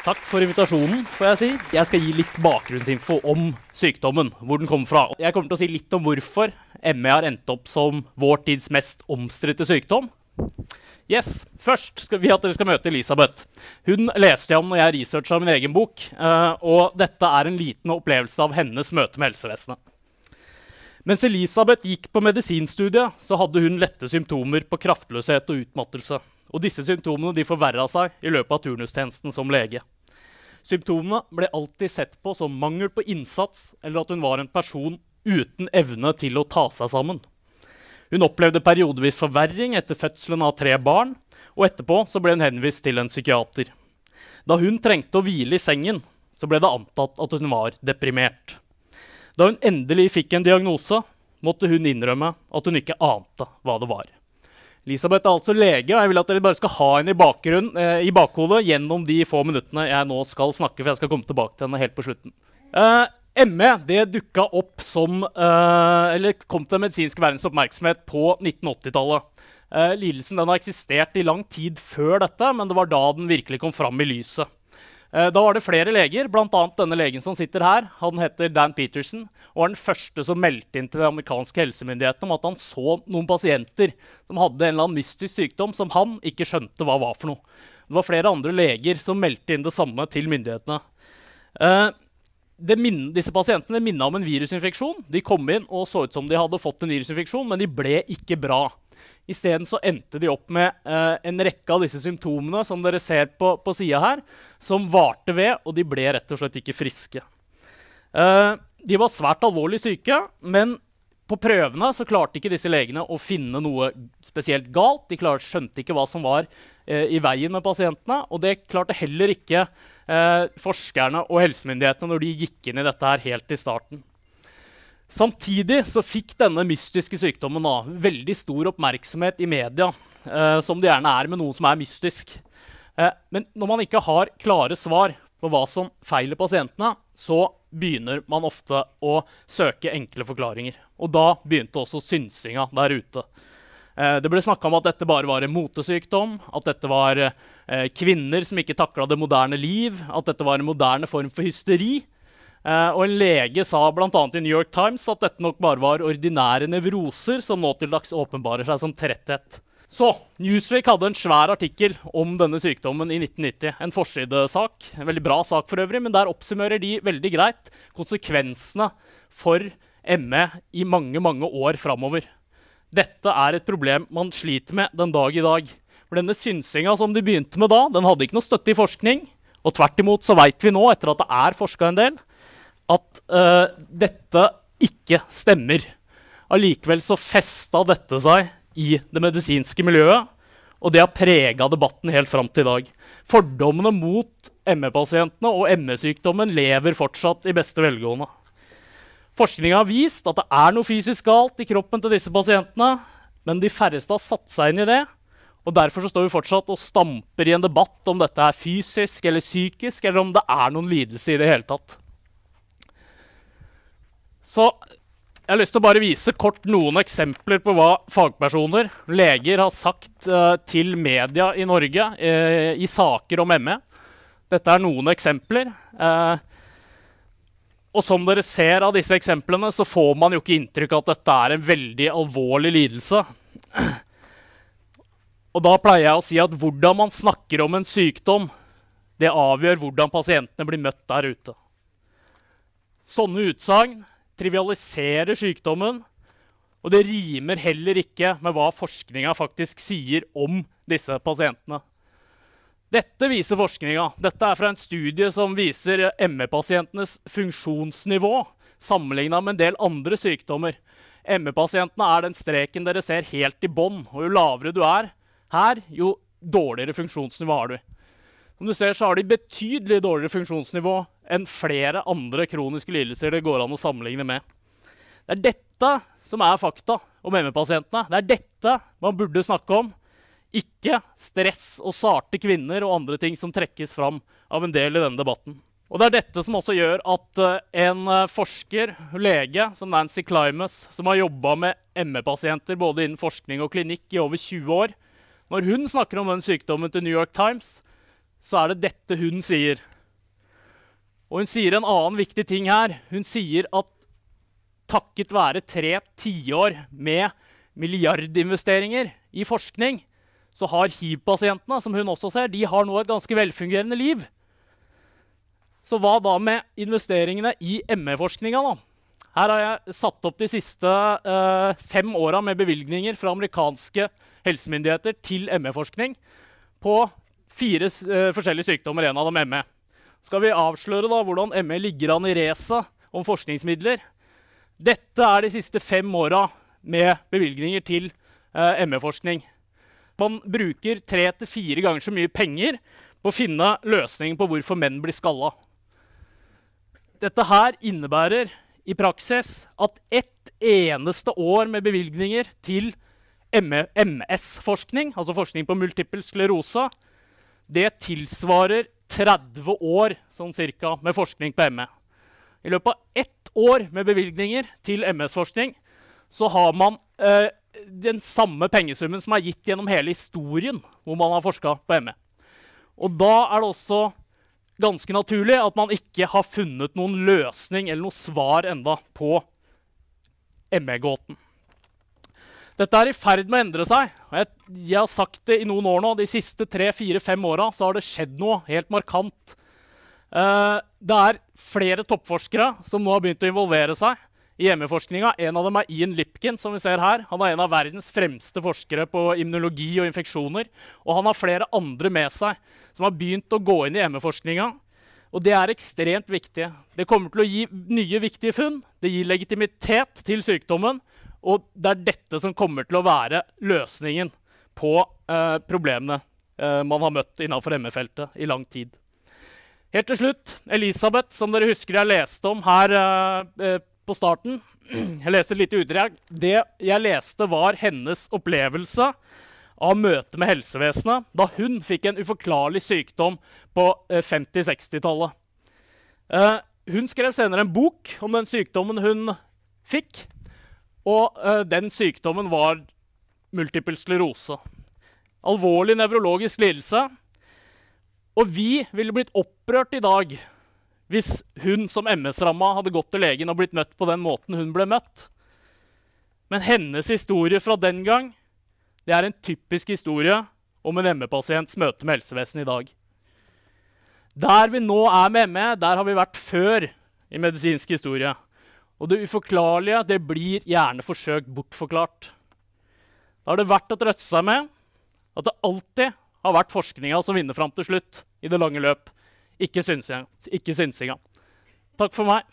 Takk for invitasjonen, får jeg si. Jeg skal gi litt bakgrunnsinfo om sykdommen, hvor den kommer fra. Jeg kommer til å si litt om hvorfor ME har endt opp som vår tids mest omstridte sykdom. Yes, først skal vi at dere skal møte Elisabeth. Hun leste jeg om når jeg researchet min egen bok, og dette er en liten opplevelse av hennes møte med helsevesenet. Mens Elisabeth gikk på medisinstudiet, så hadde hun lette symptomer på kraftløshet og utmattelse. Og disse symptomene de forverret seg i løpet av turnustjenesten som lege. Symptomene ble alltid sett på som mangel på innsats, eller at hun var en person uten evne til å ta seg sammen. Hun opplevde periodevis forverring etter fødselen av 3 barn, og etterpå så ble hun henvist til en psykiater. Da hun trengte å hvile i sengen, så ble det antatt at hun var deprimert. Da hun endelig fikk en diagnose, måtte hun innrømme at hun ikke ante hva det var. Elisabeth er altså lege, og jeg vil at dere bare skal ha henne i bakhodet gjennom de få minuttene jeg nå skal snakke, for jeg skal komme tilbake til henne helt på slutten. ME, det dukket opp eller kom til den medisinske verdens oppmerksomhet på 1980-tallet. Lidelsen den har eksistert i lang tid før dette, men det var da den virkelig kom fram i lyset. Da var det flere leger, blant annet denne legen som sitter her. Han heter Dan Peterson, og var den første som meldte inn til de amerikanske helsemyndighetene om at han så noen pasienter som hadde en eller annen mystisk sykdom som han ikke skjønte hva var for noe. Det var flere andre leger som meldte inn det samme til myndighetene. Disse pasientene minnet om en virusinfeksjon. De kom inn og så ut som de hadde fått en virusinfeksjon, men de ble ikke bra. I stedet så endte de opp med en rekke av disse symptomene som dere ser på siden her, som varte ved, og de ble rett og slett ikke friske. De var svært alvorlig syke, men på prøvene så klarte ikke disse legene å finne noe spesielt galt. De skjønte ikke hva som var i veien med pasientene, og det klarte heller ikke forskerne og helsemyndighetene når de gikk inn i dette her helt i starten. Samtidig så fikk denne mystiske sykdommen veldig stor oppmerksomhet i media, som det gjerne er med noe som er mystisk. Men når man ikke har klare svar på hva som feiler pasientene, så begynner man ofte å søke enkle forklaringer. Og da begynte også synsinga der ute. Det ble snakket om at dette bare var en motesykdom, at dette var kvinner som ikke taklet det moderne liv, at dette var en moderne form for hysteri. Og en lege sa blant annet i New York Times at dette nok bare var ordinære nevroser som nå til dags åpenbarer seg som tretthet. Så, Newsweek hadde en svær artikkel om denne sykdommen i 1990. En forsidesak, en veldig bra sak for øvrig, men der oppsummerer de veldig greit konsekvensene for ME i mange, mange år fremover. Dette er et problem man sliter med den dag i dag. For denne synsinga som de begynte med da, den hadde ikke noe støtte i forskning, og tvert imot så vet vi nå, etter at det er forsket en del, at dette ikke stemmer. Allikevel så festet dette seg i det medisinske miljøet, og det har preget debatten helt frem til i dag. Fordommene mot ME-pasientene og ME-sykdommen lever fortsatt i beste velgående. Forskningen har vist at det er noe fysisk galt i kroppen til disse pasientene, men de færreste har satt seg inn i det, og derfor så står vi fortsatt og stamper i en debatt om dette er fysisk eller psykisk, eller om det er noen lidelse i det hele tatt. Så jeg har lyst til å bare vise kort noen eksempler på hva fagpersoner, leger, har sagt til media i Norge i saker om ME. Dette er noen eksempler. Og som dere ser av disse eksemplene, så får man jo ikke inntrykk av at dette er en veldig alvorlig lidelse. Og da pleier jeg å si at hvordan man snakker om en sykdom, det avgjør hvordan pasientene blir møtt der ute. Sånne utsagn trivialiserer sykdommen, og det rimer heller ikke med hva forskningen faktisk sier om disse pasientene. Dette viser forskningen. Dette er fra en studie som viser ME-pasientenes funksjonsnivå, sammenlignet med en del andre sykdommer. ME-pasientene er den streken dere ser helt i bånd, og jo lavere du er her, jo dårligere funksjonsnivå har du. Som du ser så har de betydelig dårligere funksjonsnivå enn flere andre kroniske lidelser det går an å sammenligne med. Det er dette som er fakta om ME-pasientene. Det er dette man burde snakke om. Ikke stress og sarte kvinner og andre ting som trekkes fram av en del i denne debatten. Og det er dette som også gjør at en forsker, lege, som Nancy Klimas, som har jobbet med ME-pasienter både innen forskning og klinikk i over 20 år, når hun snakker om den sykdommen til New York Times, så er det dette hun sier. Og hun sier en annen viktig ting her. Hun sier at takket være 3 tiår med milliardinvesteringer i forskning, så har HIV-pasientene, som hun også ser, de har nå et ganske velfungerende liv. Så hva da med investeringene i ME-forskninga da? Her har jeg satt opp de siste 5 årene med bevilgninger fra amerikanske helsemyndigheter til ME-forskning på 4 forskjellige sykdommer, en av dem ME. Skal vi avsløre da hvordan ME ligger an i racet om forskningsmidler? Dette er de siste 5 årene med bevilgninger til ME-forskning. Man bruker 3 til 4 ganger så mye penger på å finne løsninger på hvorfor menn blir skallet. Dette her innebærer i praksis at ett eneste år med bevilgninger til MS-forskning, altså forskning på multiple sklerose, det tilsvarer 30 år sånn cirka med forskning på ME. I løpet av 1 år med bevilgninger til MS-forskning, så har man den samme pengesummen som er gitt gjennom hele historien hvor man har forsket på ME. Og da er det også ganske naturlig at man ikke har funnet noen løsning eller noe svar enda på ME-gåten. Dette er i ferd med å endre seg. Jeg har sagt det i noen år nå. De siste 3, 4, 5 årene så har det skjedd noe helt markant. Det er flere toppforskere som nå har begynt å involvere seg i ME-forskninga. En av dem er Ian Lipkin, som vi ser her. Han er en av verdens fremste forskere på immunologi og infeksjoner. Og han har flere andre med seg som har begynt å gå inn i ME-forskninga. Og det er ekstremt viktig. Det kommer til å gi nye viktige funn. Det gir legitimitet til sykdommen. Og det er dette som kommer til å være løsningen på problemene man har møtt innenfor ME-feltet i lang tid. Helt til slutt, Elisabeth, som dere husker jeg leste om her på starten. Jeg leste et lite utdrag. Det jeg leste var hennes opplevelse av møte med helsevesenet da hun fikk en uforklarlig sykdom på 50-60-tallet. Hun skrev senere en bok om den sykdommen hun fikk, og den sykdommen var multiple sklerose. Alvorlig nevrologisk lidelse. Og vi ville blitt opprørt i dag hvis hun som MS-rammet hadde gått til legen og blitt møtt på den måten hun ble møtt. Men hennes historie fra den gang, det er en typisk historie om en ME-pasients møte med helsevesenet i dag. Der vi nå er med ME, der har vi vært før i medisinsk historie. Og det uforklarlige, det blir gjerne forsøkt bortforklart. Da har det vært å trøste seg med at det alltid har vært forskninga som vinner fram til slutt i det lange løp. Ikke synsinga. Takk for meg.